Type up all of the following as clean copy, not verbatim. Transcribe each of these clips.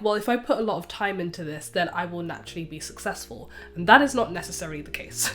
well, if I put a lot of time into this, then I will naturally be successful. And that is not necessarily the case.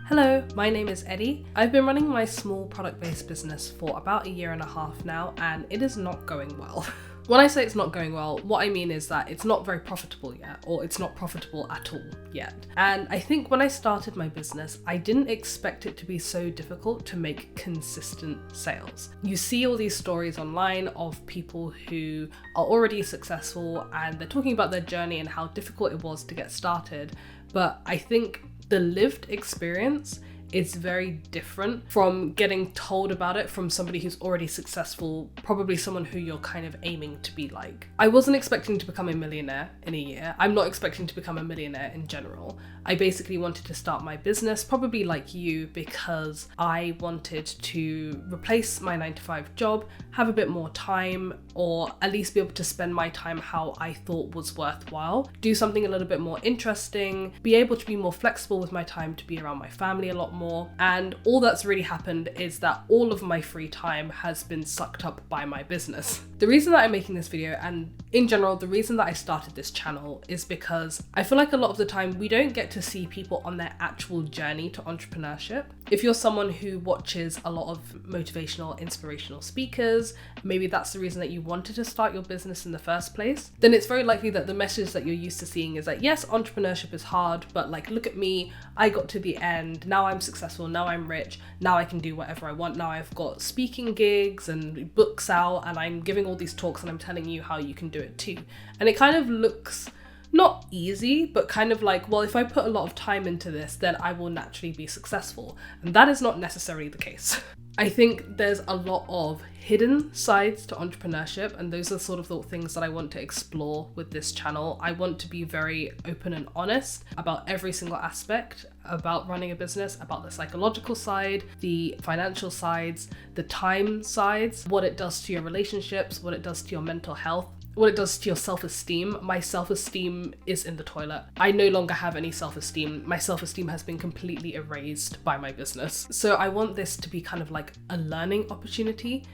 Hello, my name is Eddie. I've been running my small product-based business for about 1.5 years now, and it is not going well. When I say it's not going well, what I mean is that it's not very profitable yet, or it's not profitable at all yet. And I think when I started my business, I didn't expect it to be so difficult to make consistent sales. You see all these stories online of people who are already successful and they're talking about their journey and how difficult it was to get started. But I think the lived experience is very different from getting told about it from somebody who's already successful, probably someone who you're kind of aiming to be like. I wasn't expecting to become a millionaire in a year. I'm not expecting to become a millionaire in general. I basically wanted to start my business, probably like you, because I wanted to replace my 9-to-5 job, have a bit more time, or at least be able to spend my time how I thought was worthwhile, do something a little bit more interesting, be able to be more flexible with my time to be around my family a lot more. And all that's really happened is that all of my free time has been sucked up by my business. The reason that I'm making this video, and in general, the reason that I started this channel, is because I feel like a lot of the time we don't get to see people on their actual journey to entrepreneurship. If you're someone who watches a lot of motivational, inspirational speakers, maybe that's the reason that you wanted to start your business in the first place, then it's very likely that the message that you're used to seeing is that, yes, entrepreneurship is hard, but like, look at me, I got to the end, now I'm successful, now I'm rich, now I can do whatever I want, now I've got speaking gigs and books out, and I'm giving all these talks and I'm telling you how you can do it too. And it kind of looks not easy, but kind of like, well, if I put a lot of time into this, then I will naturally be successful. And that is not necessarily the case. I think there's a lot of hidden sides to entrepreneurship, and those are sort of the things that I want to explore with this channel. I want to be very open and honest about every single aspect about running a business, about the psychological side, the financial sides, the time sides, what it does to your relationships, what it does to your mental health, what it does to your self-esteem. My self-esteem is in the toilet. I no longer have any self-esteem. My self-esteem has been completely erased by my business. So I want this to be kind of like a learning opportunity,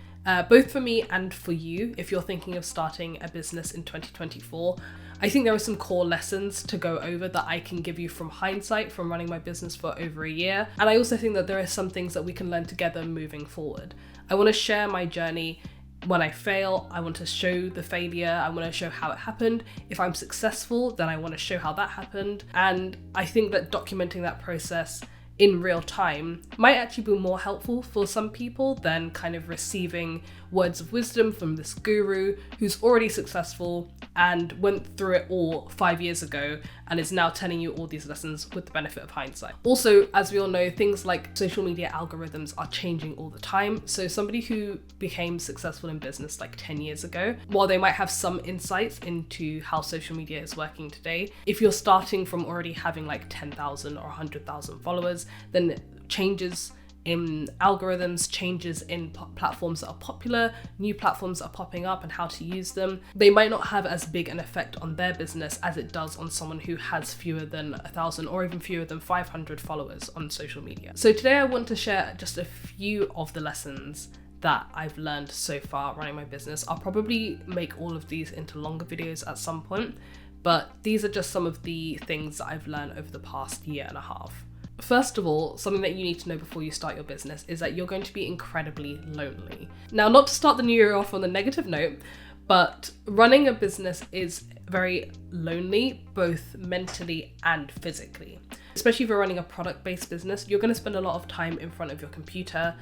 both for me and for you if you're thinking of starting a business in 2024. I think there are some core lessons to go over that I can give you from hindsight from running my business for over 1 year. And I also think that there are some things that we can learn together moving forward. I want to share my journey. When I fail, I want to show the failure. I want to show how it happened. If I'm successful, then I want to show how that happened. And I think that documenting that process in real time might actually be more helpful for some people than kind of receiving words of wisdom from this guru who's already successful and went through it all 5 years ago and is now telling you all these lessons with the benefit of hindsight. Also, as we all know, things like social media algorithms are changing all the time. So somebody who became successful in business like 10 years ago, while they might have some insights into how social media is working today, if you're starting from already having like 10,000 or 100,000 followers, then changes in algorithms, changes in platforms that are popular, new platforms that are popping up and how to use them, they might not have as big an effect on their business as it does on someone who has fewer than 1,000 or even fewer than 500 followers on social media. So today I want to share just a few of the lessons that I've learned so far running my business. I'll probably make all of these into longer videos at some point, but these are just some of the things that I've learned over the past 1.5 years. First of all, something that you need to know before you start your business is that you're going to be incredibly lonely. Now, not to start the new year off on a negative note, but running a business is very lonely, both mentally and physically. Especially if you're running a product-based business, you're going to spend a lot of time in front of your computer,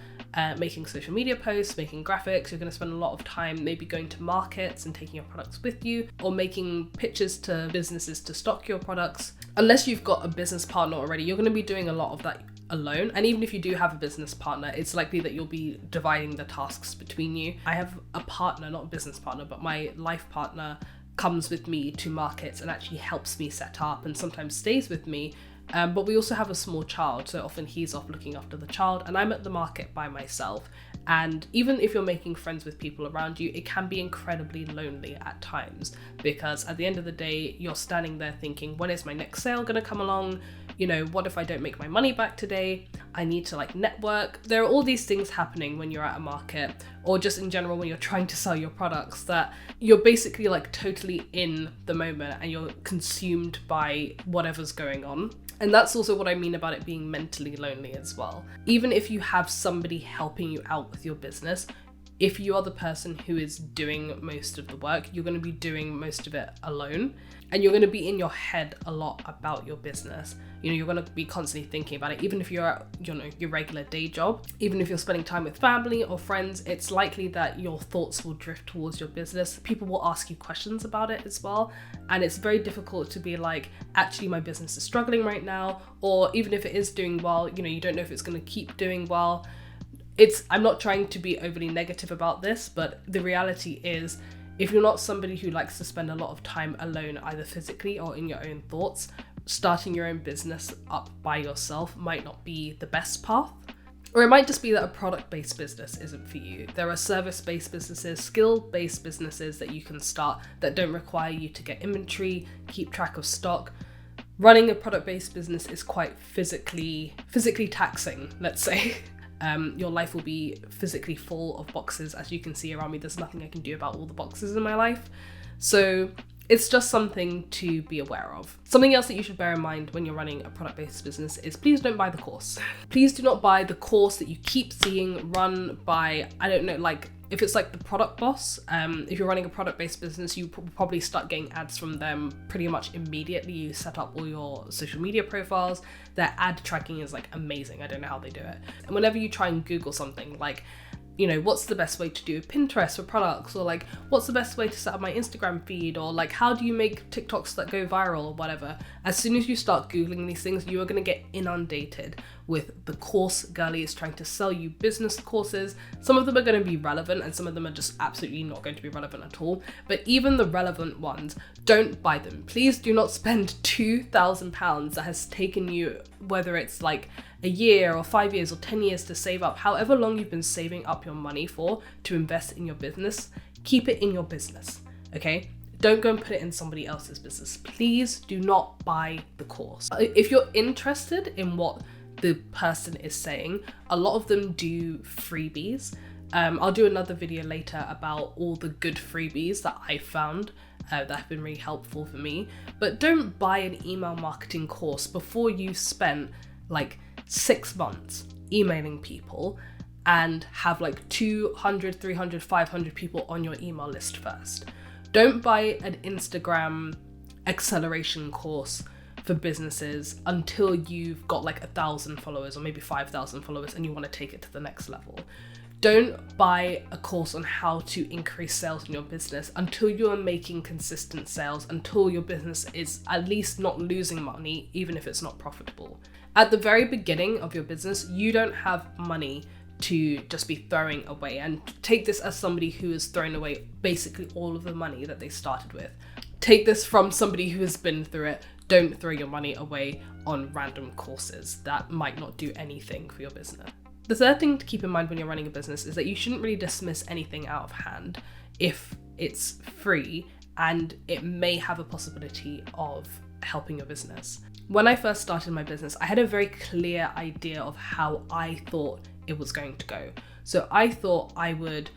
making social media posts, making graphics. You're going to spend a lot of time maybe going to markets and taking your products with you, or making pitches to businesses to stock your products. Unless you've got a business partner already, you're going to be doing a lot of that alone. And even if you do have a business partner, it's likely that you'll be dividing the tasks between you. I have a partner, not a business partner, but my life partner comes with me to markets and actually helps me set up and sometimes stays with me. But we also have a small child, so often he's off looking after the child and I'm at the market by myself. And even if you're making friends with people around you, it can be incredibly lonely at times, because at the end of the day, you're standing there thinking, when is my next sale going to come along? You know, what if I don't make my money back today? I need to like network. There are all these things happening when you're at a market, or just in general when you're trying to sell your products, that you're basically like totally in the moment and you're consumed by whatever's going on. And that's also what I mean about it being mentally lonely as well. Even if you have somebody helping you out with your business, if you are the person who is doing most of the work, you're going to be doing most of it alone, and you're going to be in your head a lot about your business. You know, you're going to be constantly thinking about it. Even if you're at, you know, your regular day job, even if you're spending time with family or friends, it's likely that your thoughts will drift towards your business. People will ask you questions about it as well. And it's very difficult to be like, actually, my business is struggling right now. Or even if it is doing well, you know, you don't know if it's going to keep doing well. I'm not trying to be overly negative about this, but the reality is, if you're not somebody who likes to spend a lot of time alone, either physically or in your own thoughts, starting your own business up by yourself might not be the best path. Or it might just be that a product-based business isn't for you. There are service-based businesses, skill-based businesses that you can start that don't require you to get inventory, keep track of stock. Running a product-based business is quite physically taxing, let's say. Your life will be physically full of boxes. As you can see around me, there's nothing I can do about all the boxes in my life. So it's just something to be aware of. Something else that you should bear in mind when you're running a product-based business is please don't buy the course. Please do not buy the course that you keep seeing run by, I don't know, like if it's like the Product Boss, if you're running a product-based business, you probably start getting ads from them pretty much immediately. You set up all your social media profiles. Their ad tracking is like amazing. I don't know how they do it. And whenever you try and Google something like, you know, what's the best way to do Pinterest for products, or like, what's the best way to set up my Instagram feed, or like, how do you make TikToks that go viral or whatever? As soon as you start Googling these things, you are going to get inundated with the course girlies trying to sell you business courses. Some of them are going to be relevant and some of them are just absolutely not going to be relevant at all. But even the relevant ones, don't buy them. Please do not spend £2,000 that has taken you, whether it's like a year or 5 years or 10 years to save up, however long you've been saving up your money for to invest in your business, keep it in your business, okay? Don't go and put it in somebody else's business. Please do not buy the course. If you're interested in what the person is saying, a lot of them do freebies. I'll do another video later about all the good freebies that I found that have been really helpful for me. But don't buy an email marketing course before you've spent like 6 months emailing people and have like 200, 300, 500 people on your email list first. Don't buy an Instagram acceleration course for businesses until you've got like 1,000 followers or maybe 5,000 followers and you want to take it to the next level. Don't buy a course on how to increase sales in your business until you are making consistent sales, until your business is at least not losing money, even if it's not profitable. At the very beginning of your business, you don't have money to just be throwing away, and take this as somebody who has thrown away basically all of the money that they started with. Take this from somebody who has been through it. Don't throw your money away on random courses that might not do anything for your business. The third thing to keep in mind when you're running a business is that you shouldn't really dismiss anything out of hand if it's free and it may have a possibility of helping your business. When I first started my business, I had a very clear idea of how I thought it was going to go. So I thought I would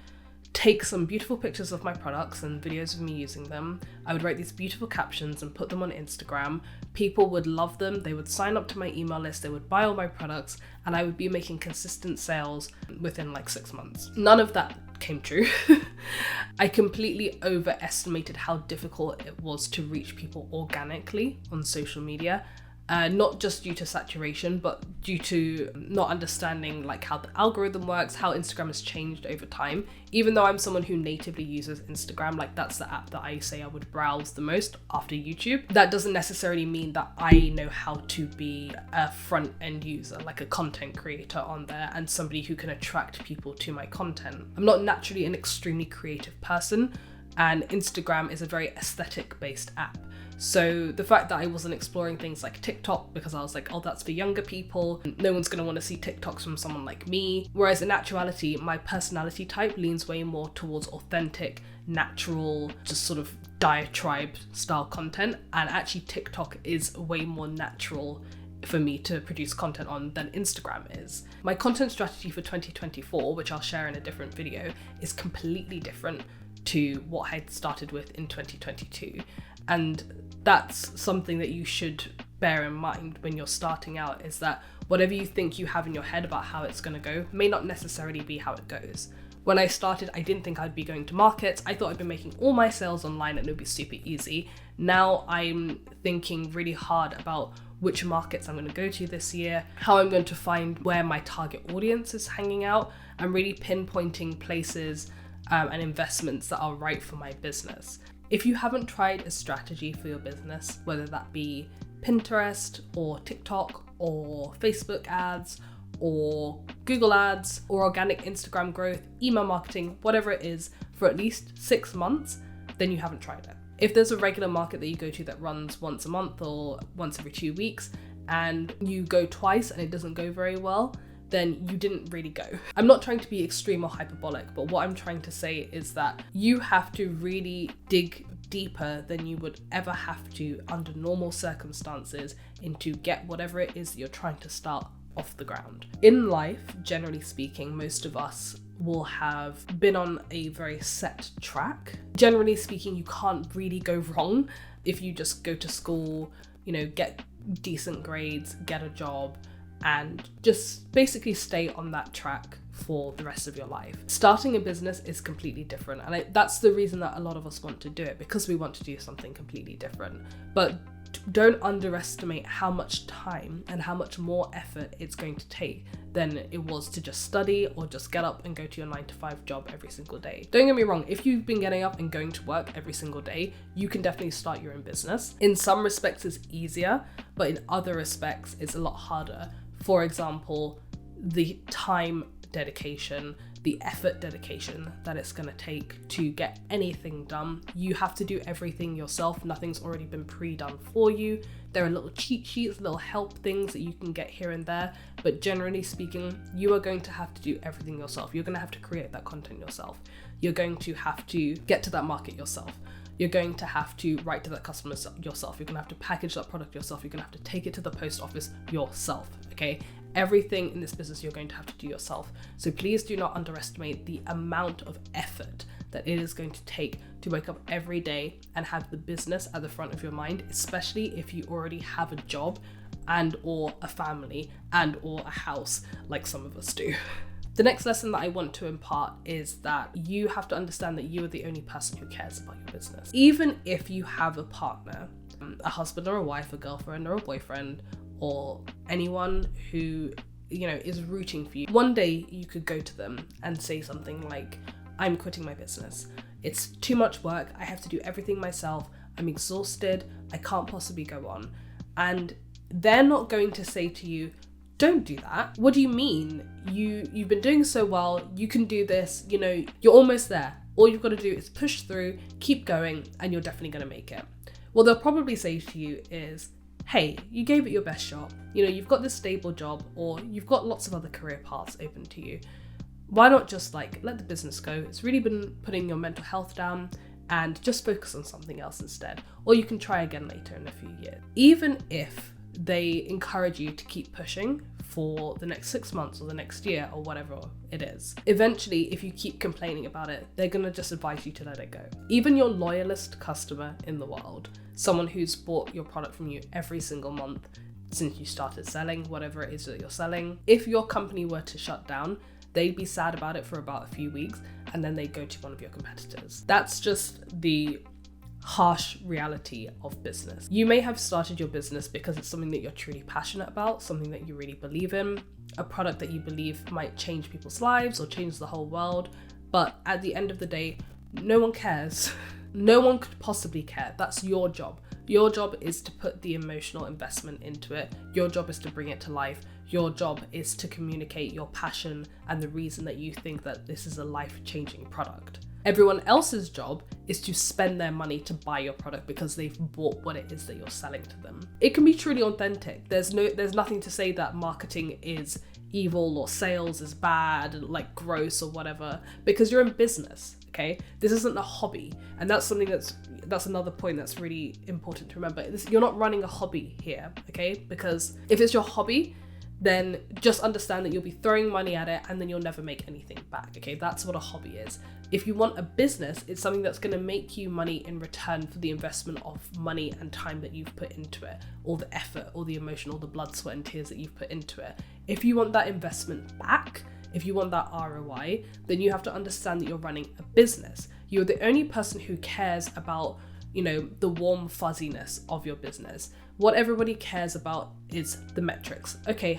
take some beautiful pictures of my products and videos of me using them. I would write these beautiful captions and put them on Instagram. People would love them. They would sign up to my email list. They would buy all my products, and I would be making consistent sales within like 6 months. None of that came true. I completely overestimated how difficult it was to reach people organically on social media. Not just due to saturation, but due to not understanding like how the algorithm works, how Instagram has changed over time. Even though I'm someone who natively uses Instagram, like that's the app that I say I would browse the most after YouTube, that doesn't necessarily mean that I know how to be a front end user, like a content creator on there and somebody who can attract people to my content. I'm not naturally an extremely creative person, and Instagram is a very aesthetic based app. So the fact that I wasn't exploring things like TikTok because I was like, oh, that's for younger people. No one's going to want to see TikToks from someone like me. Whereas in actuality, my personality type leans way more towards authentic, natural, just sort of diatribe style content. And actually TikTok is way more natural for me to produce content on than Instagram is. My content strategy for 2024, which I'll share in a different video, is completely different to what I started with in 2022. And that's something that you should bear in mind when you're starting out, is that whatever you think you have in your head about how it's going to go may not necessarily be how it goes. When I started, I didn't think I'd be going to markets. I thought I'd be making all my sales online and it would be super easy. Now I'm thinking really hard about which markets I'm going to go to this year, how I'm going to find where my target audience is hanging out. I'm really pinpointing places and investments that are right for my business. If you haven't tried a strategy for your business, whether that be Pinterest or TikTok or Facebook ads or Google ads or organic Instagram growth, email marketing, whatever it is, for at least 6 months, then you haven't tried it. If there's a regular market that you go to that runs once a month or once every 2 weeks and you go twice and it doesn't go very well, then you didn't really go. I'm not trying to be extreme or hyperbolic, but what I'm trying to say is that you have to really dig deeper than you would ever have to under normal circumstances into get whatever it is that you're trying to start off the ground. In life, generally speaking, most of us will have been on a very set track. Generally speaking, you can't really go wrong if you just go to school, get decent grades, get a job, and just basically stay on that track for the rest of your life. Starting a business is completely different, and that's the reason that a lot of us want to do it, because we want to do something completely different. But don't underestimate how much time and how much more effort it's going to take than it was to just study or just get up and go to your 9-to-5 job every single day. Don't get me wrong, if you've been getting up and going to work every single day, you can definitely start your own business. In some respects it's easier, but in other respects it's a lot harder. For example, the time dedication, the effort dedication that it's going to take to get anything done. You have to do everything yourself. Nothing's already been pre-done for you. There are little cheat sheets, little help things that you can get here and there, but generally speaking, you are going to have to do everything yourself. You're going to have to create that content yourself. You're going to have to get to that market yourself. You're going to have to write to that customer yourself. You're going to have to package that product yourself. You're going to have to take it to the post office yourself, okay? Everything in this business you're going to have to do yourself. So please do not underestimate the amount of effort that it is going to take to wake up every day and have the business at the front of your mind, especially if you already have a job and or a family and or a house like some of us do. The next lesson that I want to impart is that you have to understand that you are the only person who cares about your business. Even if you have a partner, a husband or a wife, a girlfriend or a boyfriend, or anyone who, is rooting for you, one day you could go to them and say something like, I'm quitting my business. It's too much work. I have to do everything myself. I'm exhausted. I can't possibly go on. And they're not going to say to you, don't do that. What do you mean? You've been doing so well. You can do this. You're almost there. All you've got to do is push through, keep going, and you're definitely going to make it. What they'll probably say to you is, hey, you gave it your best shot. You've got this stable job, or you've got lots of other career paths open to you. Why not just let the business go? It's really been putting your mental health down, and just focus on something else instead. Or you can try again later in a few years. Even if they encourage you to keep pushing for the next 6 months or the next year or whatever it is, eventually, if you keep complaining about it, they're going to just advise you to let it go. Even your loyalist customer in the world, someone who's bought your product from you every single month since you started selling whatever it is that you're selling, if your company were to shut down, they'd be sad about it for about a few weeks and then they'd go to one of your competitors. That's just the harsh reality of business. You may have started your business because it's something that you're truly passionate about, something that you really believe in, a product that you believe might change people's lives or change the whole world, but at the end of the day, no one cares. No one could possibly care. That's your job. Your job is to put the emotional investment into it. Your job is to bring it to life. Your job is to communicate your passion and the reason that you think that this is a life-changing product. Everyone else's job is to spend their money to buy your product because they've bought what it is that you're selling to them. It can be truly authentic. There's nothing to say that marketing is evil or sales is bad and like gross or whatever, because you're in business. Okay, this isn't a hobby, and that's something that's another point that's really important to remember. You're not running a hobby here, okay? Because if it's your hobby, then just understand that you'll be throwing money at it and then you'll never make anything back, okay? That's what a hobby is. If you want a business, it's something that's going to make you money in return for the investment of money and time that you've put into it, all the effort, all the emotion, all the blood, sweat and tears that you've put into it. If you want that investment back, if you want that ROI, then you have to understand that you're running a business. You're the only person who cares about, you know, the warm fuzziness of your business. What everybody cares about is the metrics. Okay,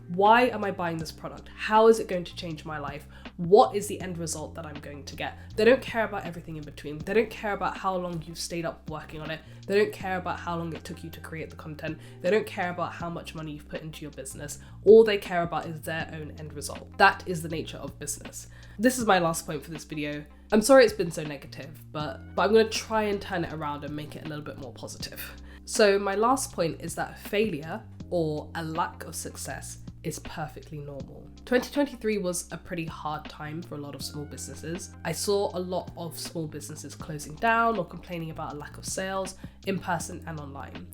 why am I buying this product? How is it going to change my life? What is the end result that I'm going to get? They don't care about everything in between. They don't care about how long you've stayed up working on it. They don't care about how long it took you to create the content. They don't care about how much money you've put into your business. All they care about is their own end result. That is the nature of business. This is my last point for this video. I'm sorry it's been so negative, but I'm going to try and turn it around and make it a little bit more positive. So my last point is that failure or a lack of success is perfectly normal. 2023 was a pretty hard time for a lot of small businesses. I saw a lot of small businesses closing down or complaining about a lack of sales in person and online.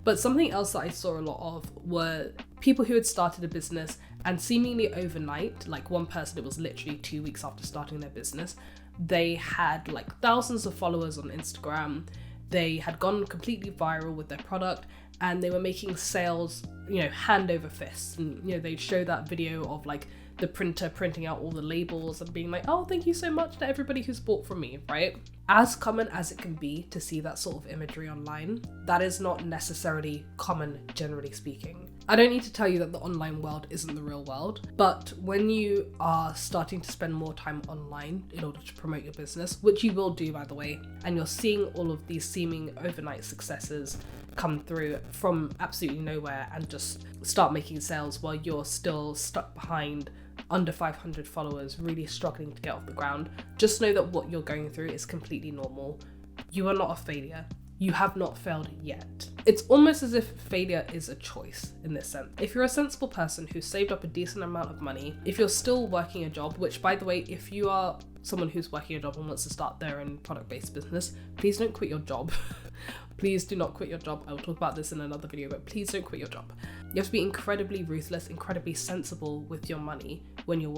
But something else that I saw a lot of were people who had started a business and seemingly overnight, like one person, it was literally 2 weeks after starting their business, they had like thousands of followers on Instagram. They had gone completely viral with their product and they were making sales, you know, hand over fist. And, you know, they'd show that video of like the printer printing out all the labels and being like, oh, thank you so much to everybody who's bought from me, right? As common as it can be to see that sort of imagery online, that is not necessarily common, generally speaking. I don't need to tell you that the online world isn't the real world, but when you are starting to spend more time online in order to promote your business, which you will do, by the way, and you're seeing all of these seeming overnight successes come through from absolutely nowhere and just start making sales while you're still stuck behind under 500 followers, really struggling to get off the ground, just know that what you're going through is completely normal. You are not a failure. You have not failed yet. It's almost as if failure is a choice in this sense. If you're a sensible person who's saved up a decent amount of money, if you're still working a job, which by the way, if you are someone who's working a job and wants to start their own product-based business, please don't quit your job. Please do not quit your job. I will talk about this in another video, but please don't quit your job. You have to be incredibly ruthless, incredibly sensible with your money when you're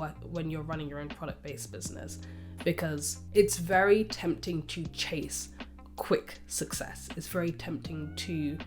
running your own product-based business, because it's very tempting to chase quick success. It's very tempting to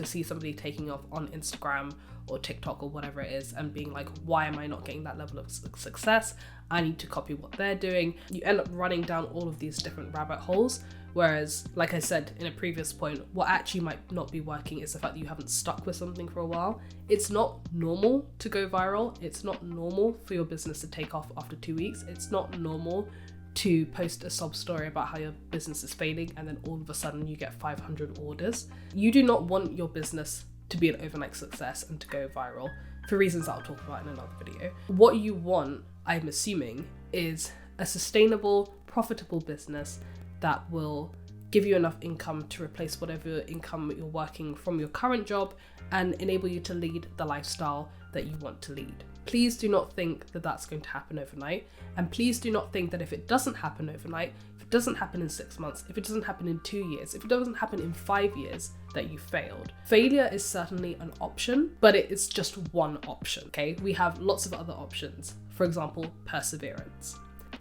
see somebody taking off on Instagram or TikTok or whatever it is and being like, why am I not getting that level of success? I need to copy what they're doing. You end up running down all of these different rabbit holes. Whereas, like I said in a previous point, what actually might not be working is the fact that you haven't stuck with something for a while. It's not normal to go viral. It's not normal for your business to take off after 2 weeks. It's not normal to post a sob story about how your business is failing and then all of a sudden you get 500 orders. You do not want your business to be an overnight success and to go viral for reasons that I'll talk about in another video. What you want, I'm assuming, is a sustainable, profitable business that will give you enough income to replace whatever income you're working from your current job and enable you to lead the lifestyle that you want to lead. Please do not think that that's going to happen overnight. And please do not think that if it doesn't happen overnight, if it doesn't happen in 6 months, if it doesn't happen in 2 years, if it doesn't happen in 5 years, that you failed. Failure is certainly an option, but it is just one option, okay? We have lots of other options. For example, perseverance.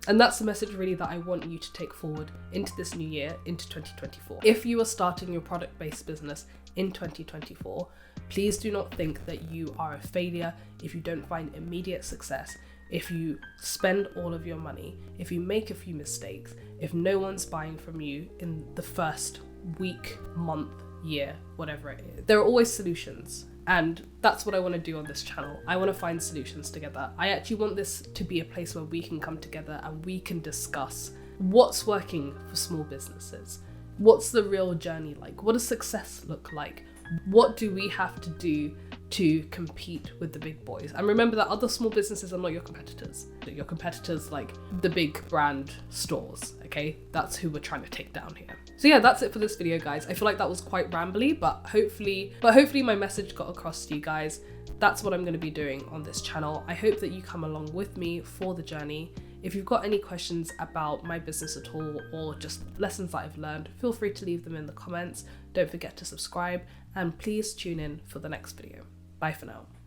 And that's the message really that I want you to take forward into this new year, into 2024. If you are starting your product-based business in 2024, please do not think that you are a failure if you don't find immediate success, if you spend all of your money, if you make a few mistakes, if no one's buying from you in the first week, month, year, whatever it is. There are always solutions. And that's what I want to do on this channel. I want to find solutions together. I actually want this to be a place where we can come together and we can discuss what's working for small businesses. What's the real journey like? What does success look like? What do we have to do to compete with the big boys? And remember that other small businesses are not your competitors. Your competitors, like the big brand stores, okay? That's who we're trying to take down here. So yeah, that's it for this video, guys. I feel like that was quite rambly, but hopefully my message got across to you guys. that's what I'm going to be doing on this channel. I hope that you come along with me for the journey. If you've got any questions about my business at all, or just lessons that I've learned, feel free to leave them in the comments. Don't forget to subscribe, and please tune in for the next video. Bye for now.